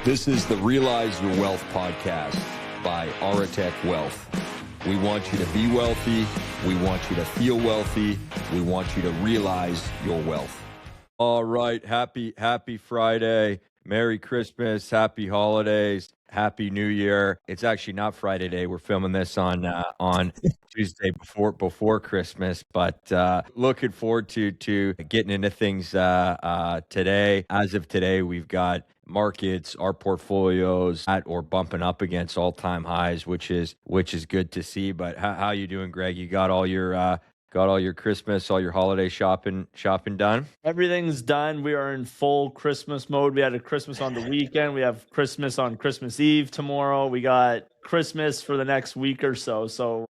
This is the Realize Your Wealth podcast by Aretec Wealth. We want you to be wealthy. We want you to feel wealthy. We want you to realize your wealth. All right. Happy Friday. Merry Christmas. Happy holidays. Happy New Year. It's actually not Friday day. We're filming this on Tuesday before Christmas, but looking forward to getting into things today. As of today, we've got markets, our portfolios at or bumping up against all-time highs, which is good to see. But how you doing, Greg? You got all your Christmas, all your holiday shopping done? Everything's done. We are in full Christmas mode. We had a Christmas on the weekend. We have Christmas on Christmas Eve tomorrow. We got Christmas for the next week or so. So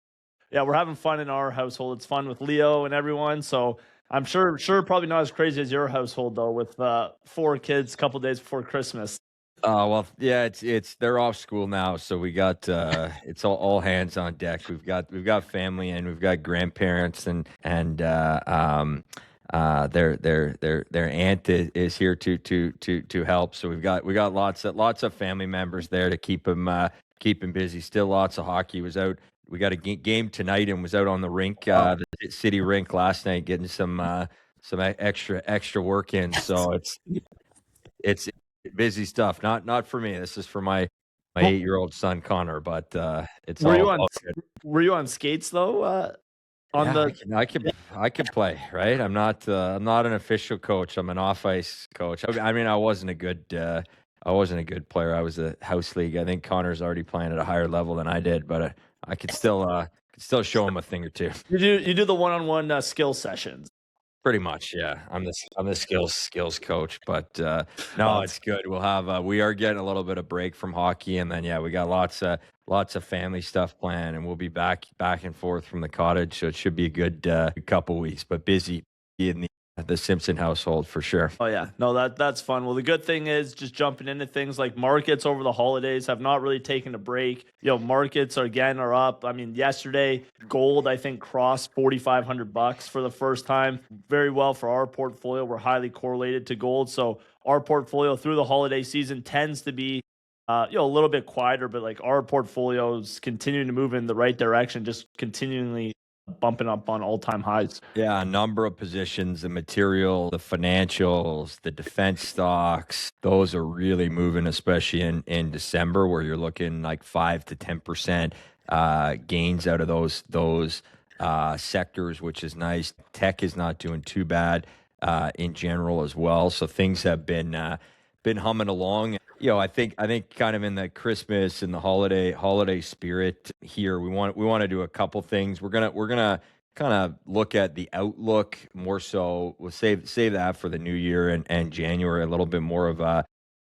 yeah, we're having fun in our household. It's fun with Leo and everyone. So I'm sure probably not as crazy as your household though, with 4 kids a couple days before Christmas. Well, yeah, it's they're off school now, so we got it's all hands on deck. We've got family and we've got grandparents and their aunt is here to help. So we got lots of family members there to keep them busy. Still lots of hockey. Was out. We got a game tonight and was out on the rink, the city rink last night, getting some extra work in. So it's busy stuff. Not for me. This is for my 8-year-old son Connor. But it's all good. Were you on skates though? I can play, right? I'm not an official coach. I'm an off ice coach. I mean, I wasn't a good player. I was a house league. I think Connor's already playing at a higher level than I did, but I could still show him a thing or two. You do the one-on-one skill sessions. Pretty much, yeah. I'm the skills coach, but no, it's good. We are getting a little bit of break from hockey, and then we got lots of family stuff planned, and we'll be back and forth from the cottage, so it should be a good couple weeks, but busy in the Simpson household for sure. Oh yeah, no, that's fun. Well, the good thing is just jumping into things like markets over the holidays have not really taken a break. Markets are up. I mean, yesterday gold I think crossed $4,500 for the first time. Very well for our portfolio. We're highly correlated to gold, so our portfolio through the holiday season tends to be a little bit quieter, but like our portfolios continuing to move in the right direction, just continually bumping up on all-time highs. Yeah, a number of positions, the material, the financials, the defense stocks, those are really moving, especially in December, where you're looking like 5 to 10% gains out of those sectors, which is nice. Tech is not doing too bad in general as well. So things have been humming along. I think kind of in the Christmas and the holiday spirit here, we want to do a couple things. We're gonna kind of look at the outlook more so. We'll save that for the new year and January, a little bit more of a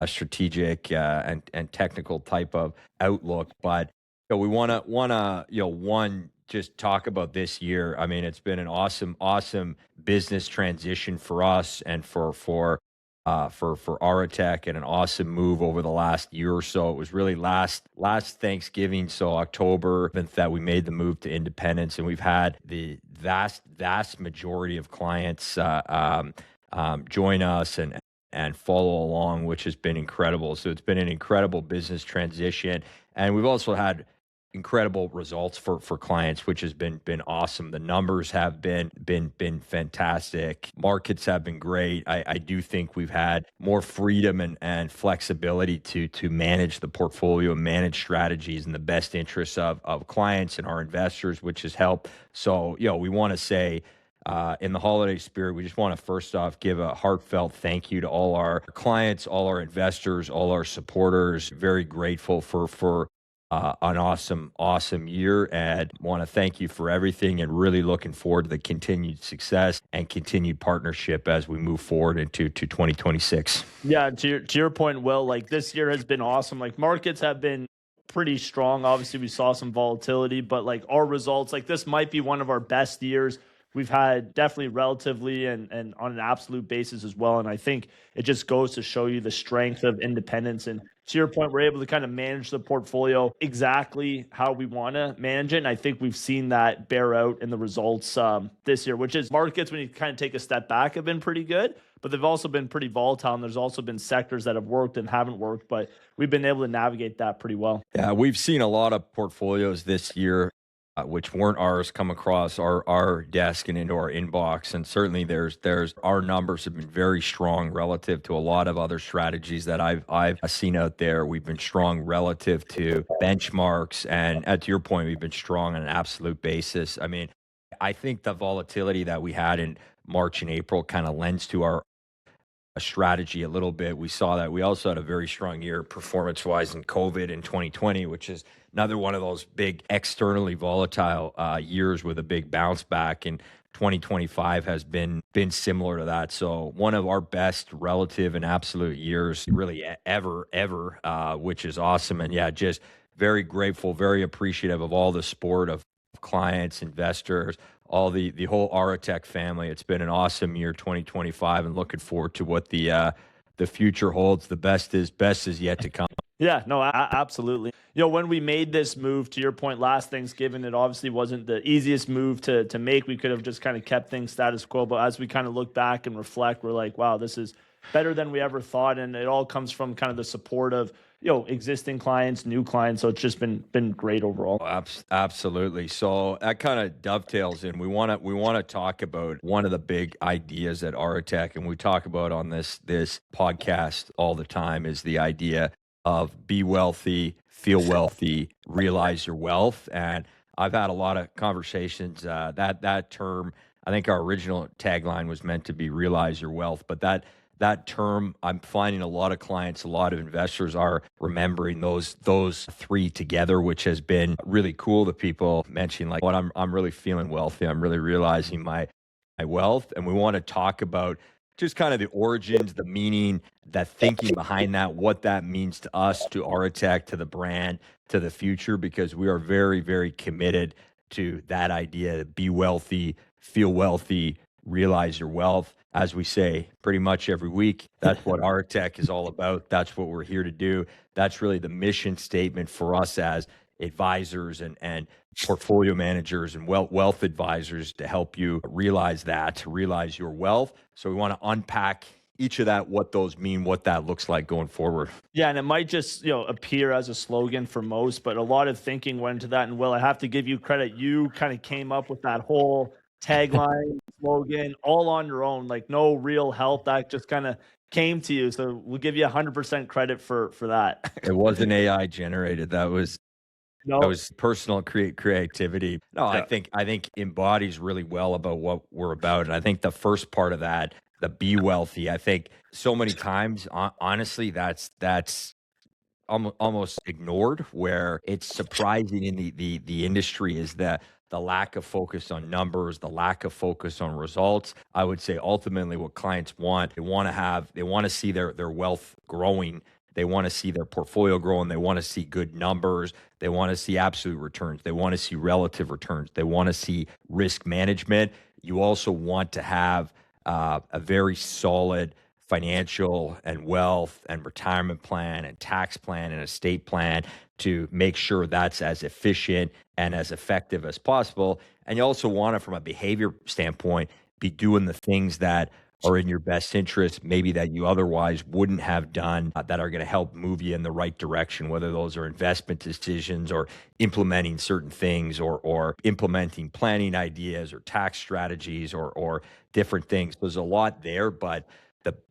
strategic and technical type of outlook. But we want to just talk about this year. I mean, it's been an awesome business transition for us and for Aretec, and an awesome move over the last year or so. It was really last Thanksgiving, so October, that we made the move to independence, and we've had the vast majority of clients join us and follow along, which has been incredible. So it's been an incredible business transition, and we've also had incredible results for clients, which has been awesome. The numbers have been fantastic. Markets have been great. I do think we've had more freedom and flexibility to manage the portfolio, manage strategies in the best interests of clients and our investors, which has helped. So, we want to say, in the holiday spirit, we just want to first off give a heartfelt thank you to all our clients, all our investors, all our supporters. Very grateful for an awesome year, and want to thank you for everything, and really looking forward to the continued success and continued partnership as we move forward into 2026. Yeah, to your point, Will, like this year has been awesome. Like markets have been pretty strong. Obviously, we saw some volatility, but like our results, like this might be one of our best years we've had, definitely relatively and on an absolute basis as well. And I think it just goes to show you the strength of independence. And to your point, we're able to kind of manage the portfolio exactly how we want to manage it. And I think we've seen that bear out in the results this year, which is markets, when you kind of take a step back, have been pretty good. but they've also been pretty volatile. And there's also been sectors that have worked and haven't worked, but we've been able to navigate that pretty well. Yeah, we've seen a lot of portfolios this year, which weren't ours, come across our desk and into our inbox. And certainly, there's our numbers have been very strong relative to a lot of other strategies that I've seen out there. We've been strong relative to benchmarks, and to your point, we've been strong on an absolute basis. I mean, I think the volatility that we had in March and April kind of lends to our a strategy a little bit. We saw that we also had a very strong year performance wise in COVID in 2020, which is another one of those big externally volatile years with a big bounce back. And 2025 has been similar to that. So one of our best relative and absolute years, really ever, which is awesome. And yeah, just very grateful, very appreciative of all the support of clients, investors, all the whole Aretec family. It's been an awesome year, 2025, and looking forward to what the future holds. The best is yet to come. Yeah, no, absolutely. When we made this move, to your point, last Thanksgiving, it obviously wasn't the easiest move to make. We could have just kind of kept things status quo. But as we kind of look back and reflect, we're like, wow, this is better than we ever thought. And it all comes from kind of the support of, existing clients, new clients. So it's just been great overall. Absolutely. So that kind of dovetails in. We want to talk about one of the big ideas at Aretec, and we talk about on this podcast all the time, is the idea of be wealthy, feel wealthy, realize your wealth. And I've had a lot of conversations. That term, I think our original tagline was meant to be realize your wealth, but that term, I'm finding a lot of clients, a lot of investors are remembering those three together, which has been really cool. The people mentioning like, what I'm really feeling wealthy. I'm really realizing my wealth. And we want to talk about just kind of the origins, the meaning, that thinking behind that, what that means to us, to Aretec, to the brand, to the future, because we are very, very committed to that idea to be wealthy, feel wealthy, realize your wealth. As we say pretty much every week, that's what Aretec is all about. That's what we're here to do. That's really the mission statement for us as advisors and portfolio managers and wealth advisors, to help you realize that, to realize your wealth. So we want to unpack each of that, what those mean, what that looks like going forward. Yeah, and it might just appear as a slogan for most, but a lot of thinking went into that. And Will, I have to give you credit. You kind of came up with that whole tagline, slogan, all on your own, like no real help. That just kind of came to you. So we'll give you 100% credit for that. It wasn't AI generated. That was personal creativity. No, Yeah. I think embodies really well about what we're about. And I think the first part of that, the be wealthy, I think so many times, honestly, that's almost ignored, where it's surprising in the industry, is that the lack of focus on numbers, the lack of focus on results. I would say ultimately what clients want, they want to see their wealth growing. They want to see their portfolio growing. They want to see good numbers. They want to see absolute returns. They want to see relative returns. They want to see risk management. You also want to have a very solid financial and wealth and retirement plan and tax plan and estate plan to make sure that's as efficient and as effective as possible. And you also want to, from a behavior standpoint, be doing the things that are in your best interest, maybe that you otherwise wouldn't have done, that are going to help move you in the right direction, whether those are investment decisions or implementing certain things, or implementing planning ideas or tax strategies, or different things. There's a lot there, but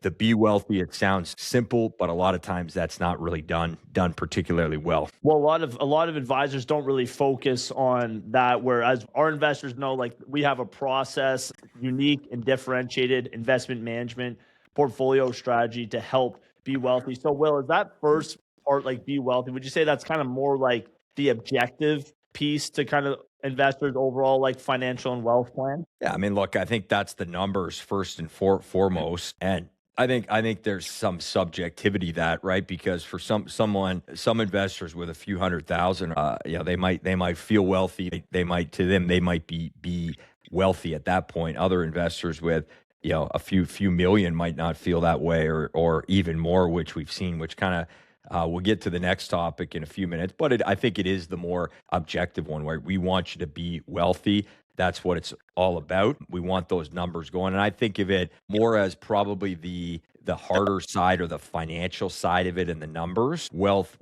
the be wealthy, it sounds simple, but a lot of times that's not really done particularly well. Well, a lot of advisors don't really focus on that, whereas our investors know, like, we have a process, unique and differentiated investment management portfolio strategy to help be wealthy. So, Will, is that first part, like be wealthy, would you say that's kind of more like the objective piece to kind of investors' overall like financial and wealth plan? Yeah, I mean, look, I think that's the numbers first and foremost, and I think there's some subjectivity that, right, because for some investors with a few hundred thousand, they might feel wealthy. They might be wealthy at that point. Other investors with a few million might not feel that way, or even more, which we've seen, which kind of. We'll get to the next topic in a few minutes, but I think it is the more objective one, where we want you to be wealthy. That's what it's all about. We want those numbers going. And I think of it more as probably the harder side or the financial side of it and the numbers. Wealth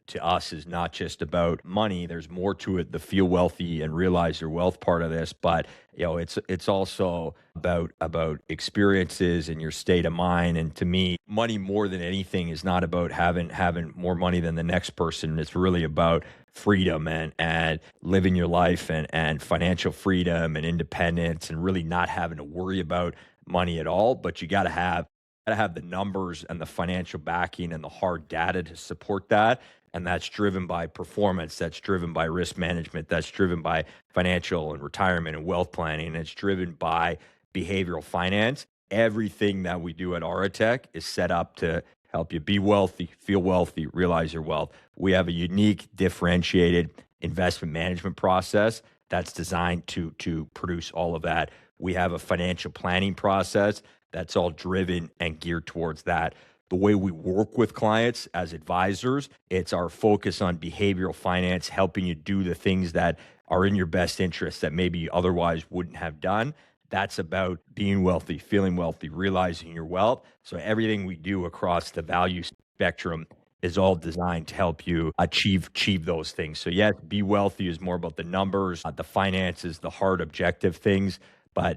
to us is not just about money. There's more to it, the feel wealthy and realize your wealth part of this. But it's also about experiences and your state of mind. And to me, money more than anything is not about having more money than the next person. It's really about freedom and living your life and financial freedom and independence and really not having to worry about money at all. But you gotta have the numbers and the financial backing and the hard data to support that. And that's driven by performance, that's driven by risk management, that's driven by financial and retirement and wealth planning, and it's driven by behavioral finance. Everything that we do at Aretec is set up to help you be wealthy, feel wealthy, realize your wealth. We have a unique, differentiated investment management process that's designed to produce all of that. We have a financial planning process that's all driven and geared towards that. The way we work with clients as advisors, it's our focus on behavioral finance, helping you do the things that are in your best interest that maybe you otherwise wouldn't have done. That's about being wealthy, feeling wealthy, realizing your wealth. So everything we do across the value spectrum is all designed to help you achieve those things. So yes, be wealthy is more about the numbers, the finances, the hard objective things, but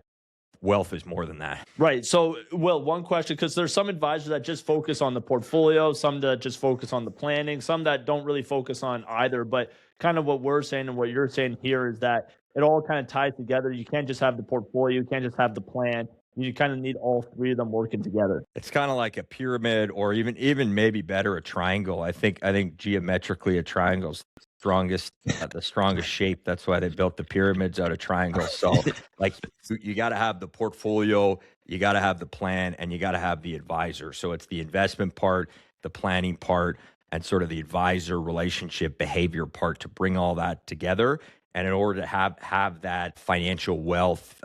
wealth is more than that. Right. So, Will, one question, because there's some advisors that just focus on the portfolio, some that just focus on the planning, some that don't really focus on either. But kind of what we're saying and what you're saying here is that it all kind of ties together. You can't just have the portfolio, you can't just have the plan. You kind of need all three of them working together. It's kind of like a pyramid, or even maybe better, a triangle. I think geometrically a triangle's the strongest shape. That's why they built the pyramids out of triangles. So like you got to have the portfolio, you got to have the plan, and you got to have the advisor. So it's the investment part, the planning part, and sort of the advisor relationship behavior part to bring all that together. And in order to have that financial wealth,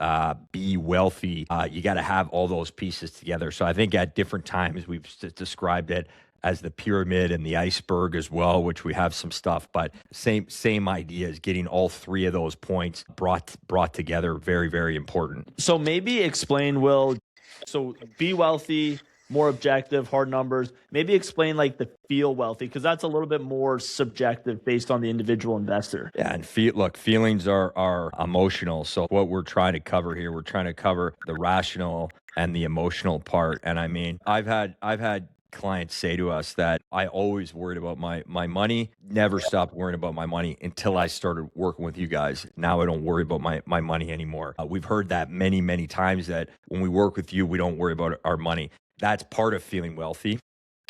be wealthy, you got to have all those pieces together. So I think at different times we've described it as the pyramid and the iceberg as well, which we have some stuff, but same idea is getting all three of those points brought together. Very, very important. So maybe explain, Will. So be wealthy, more objective, hard numbers. Maybe explain like the feel wealthy, because that's a little bit more subjective based on the individual investor. Yeah, and feelings are emotional. So what we're trying to cover here, we're trying to cover the rational and the emotional part. And I mean, I've had clients say to us that I always worried about my money, never stopped worrying about my money until I started working with you guys. Now I don't worry about my money anymore. We've heard that many times, that when we work with you, we don't worry about our money. That's part of feeling wealthy.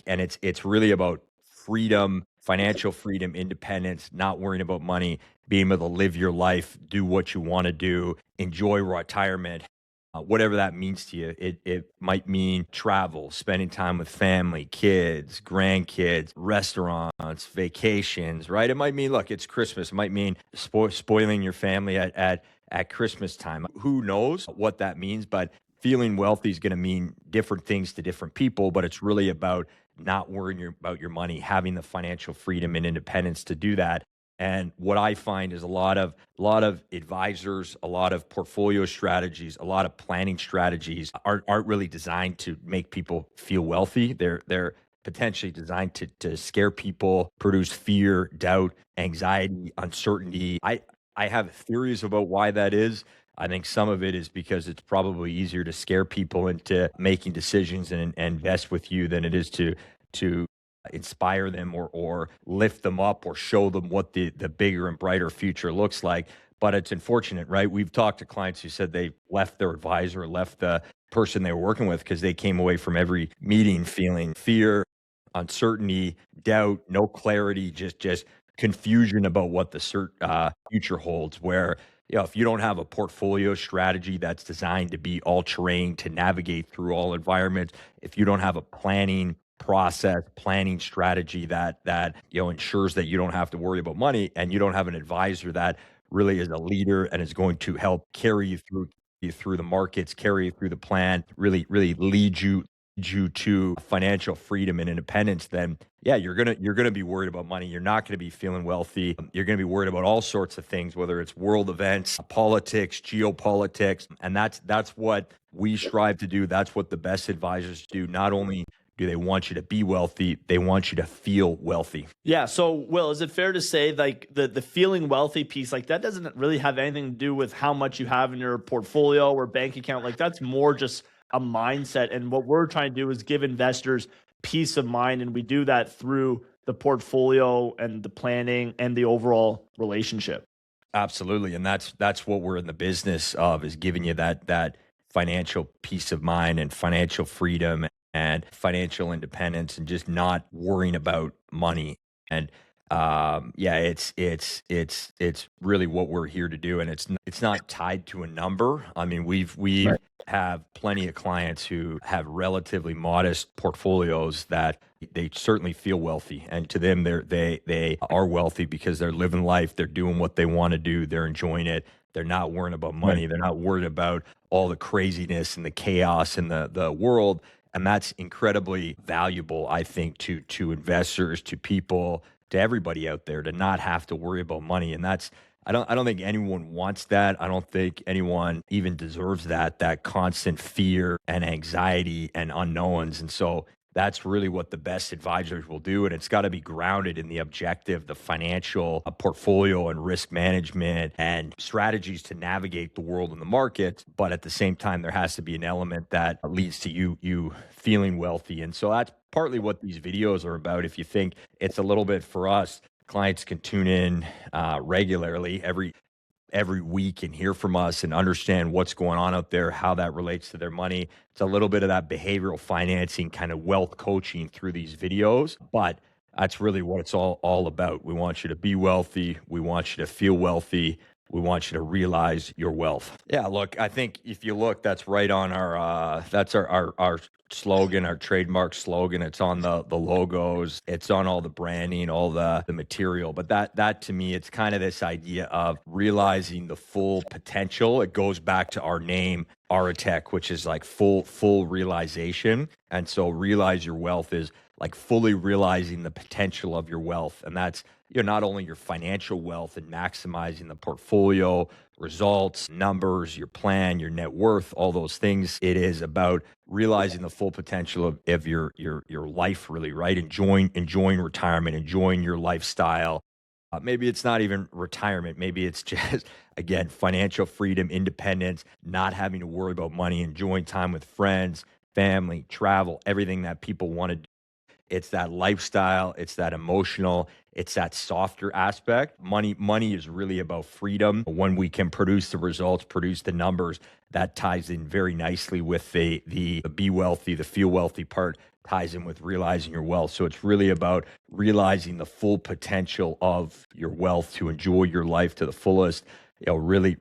And it's really about freedom, financial freedom, independence, not worrying about money, being able to live your life, do what you want to do, enjoy retirement. Whatever that means to you, it might mean travel, spending time with family, kids, grandkids, restaurants, vacations, right? It might mean, look, it's Christmas. It might mean spoiling your family at Christmas time. Who knows what that means? But feeling wealthy is going to mean different things to different people. But it's really about not worrying about your money, having the financial freedom and independence to do that. And what I find is a lot of advisors, a lot of portfolio strategies, a lot of planning strategies aren't really designed to make people feel wealthy. They're potentially designed to scare people, produce fear, doubt, anxiety, uncertainty. I have theories about why that is. I think some of it is because it's probably easier to scare people into making decisions and invest with you than it is to inspire them or lift them up or show them what the bigger and brighter future looks like. But it's unfortunate, right? We've talked to clients who said they left their advisor, left the person they were working with, because they came away from every meeting feeling fear, uncertainty, doubt, no clarity, just confusion about what the future holds. Where if you don't have a portfolio strategy that's designed to be all terrain, to navigate through all environments, if you don't have a planning process, planning strategy that ensures that you don't have to worry about money, and you don't have an advisor that really is a leader and is going to help carry you through the markets, carry you through the plan, really lead you you to financial freedom and independence, then yeah, you're gonna be worried about money. You're not gonna be feeling wealthy. You're gonna be worried about all sorts of things, whether it's world events, politics, geopolitics, and that's what we strive to do. That's what the best advisors do. Not only do they want you to be wealthy, they want you to feel wealthy. Yeah. So, Will, is it fair to say like the feeling wealthy piece, like that doesn't really have anything to do with how much you have in your portfolio or bank account? Like that's more just a mindset. And what we're trying to do is give investors peace of mind, and we do that through the portfolio and the planning and the overall relationship. Absolutely, and that's what we're in the business of, is giving you that financial peace of mind and financial freedom and financial independence, and just not worrying about money. And yeah, it's really what we're here to do, and it's not tied to a number. I mean, we've Right. have plenty of clients who have relatively modest portfolios that they certainly feel wealthy, and to them they are wealthy because they're living life, they're doing what they want to do, they're enjoying it, they're not worrying about Right. money, they're not worried about all the craziness and the chaos in the world. And that's incredibly valuable, I think, to investors, to people, to everybody out there, to not have to worry about money. And that's, I don't think anyone wants that. I don't think anyone even deserves that constant fear and anxiety and unknowns. And so that's really what the best advisors will do. And it's got to be grounded in the objective, the financial portfolio and risk management and strategies to navigate the world and the market. But at the same time, there has to be an element that leads to you feeling wealthy. And so that's partly what these videos are about. If you think it's a little bit for us, clients can tune in regularly every week and hear from us and understand what's going on out there, how that relates to their money. It's a little bit of that behavioral financing kind of wealth coaching through these videos, but that's really what it's all about. We want you to be wealthy. We want you to feel wealthy. We want you to realize your wealth. Yeah, look, I think if you look, that's right on that's our slogan, our trademark slogan. It's on the logos, it's on all the branding, all the material. But that to me, it's kind of this idea of realizing the full potential. It goes back to our name, Aretec, which is like full realization. And so realize your wealth is like fully realizing the potential of your wealth. And that's, not only your financial wealth and maximizing the portfolio, results, numbers, your plan, your net worth, all those things. It is about realizing the full potential of your life, really, right? Enjoying retirement, enjoying your lifestyle. Maybe it's not even retirement. Maybe it's just, again, financial freedom, independence, not having to worry about money, enjoying time with friends, family, travel, everything that people want to. It's that lifestyle, it's that emotional, it's that softer aspect. Money is really about freedom. When we can produce the results, produce the numbers, that ties in very nicely with the be wealthy, the feel wealthy part ties in with realizing your wealth. So it's really about realizing the full potential of your wealth to enjoy your life to the fullest, really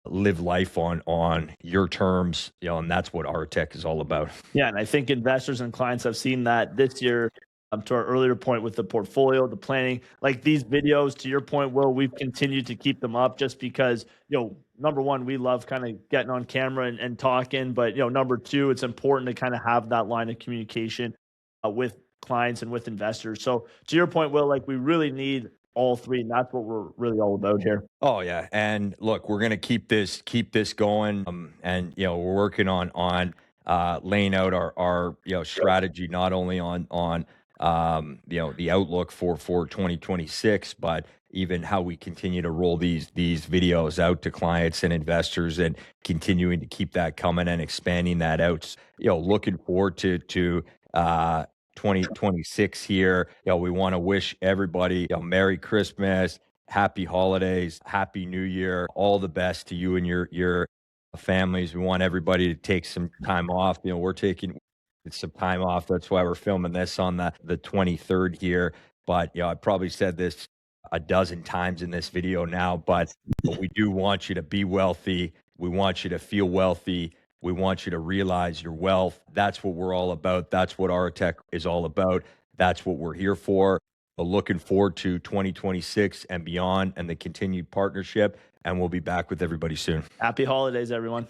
live life on your terms, and that's what our tech is all about. Yeah, and I think investors and clients have seen that this year. To our earlier point with the portfolio, the planning, like these videos, to your point, Will, we've continued to keep them up just because, number one, we love kind of getting on camera and talking, but, number two, it's important to kind of have that line of communication with clients and with investors. So to your point, Will, like we really need all three, and that's what we're really all about here. Oh yeah, and look, we're gonna keep this going, and we're working on laying out our strategy, not only on the outlook for 2026, but even how we continue to roll these videos out to clients and investors, and continuing to keep that coming and expanding that out. Looking forward to 2026 here. We want to wish everybody Merry Christmas, Happy Holidays, Happy New Year, all the best to you and your families. We want everybody to take some time off. We're taking some time off. That's why we're filming this on the 23rd here. But I probably said this a dozen times in this video now, but we do want you to be wealthy. We want you to feel wealthy. We want you to realize your wealth. That's what we're all about. That's what Aretec is all about. That's what we're here for. Looking forward to 2026 and beyond and the continued partnership. And we'll be back with everybody soon. Happy holidays, everyone.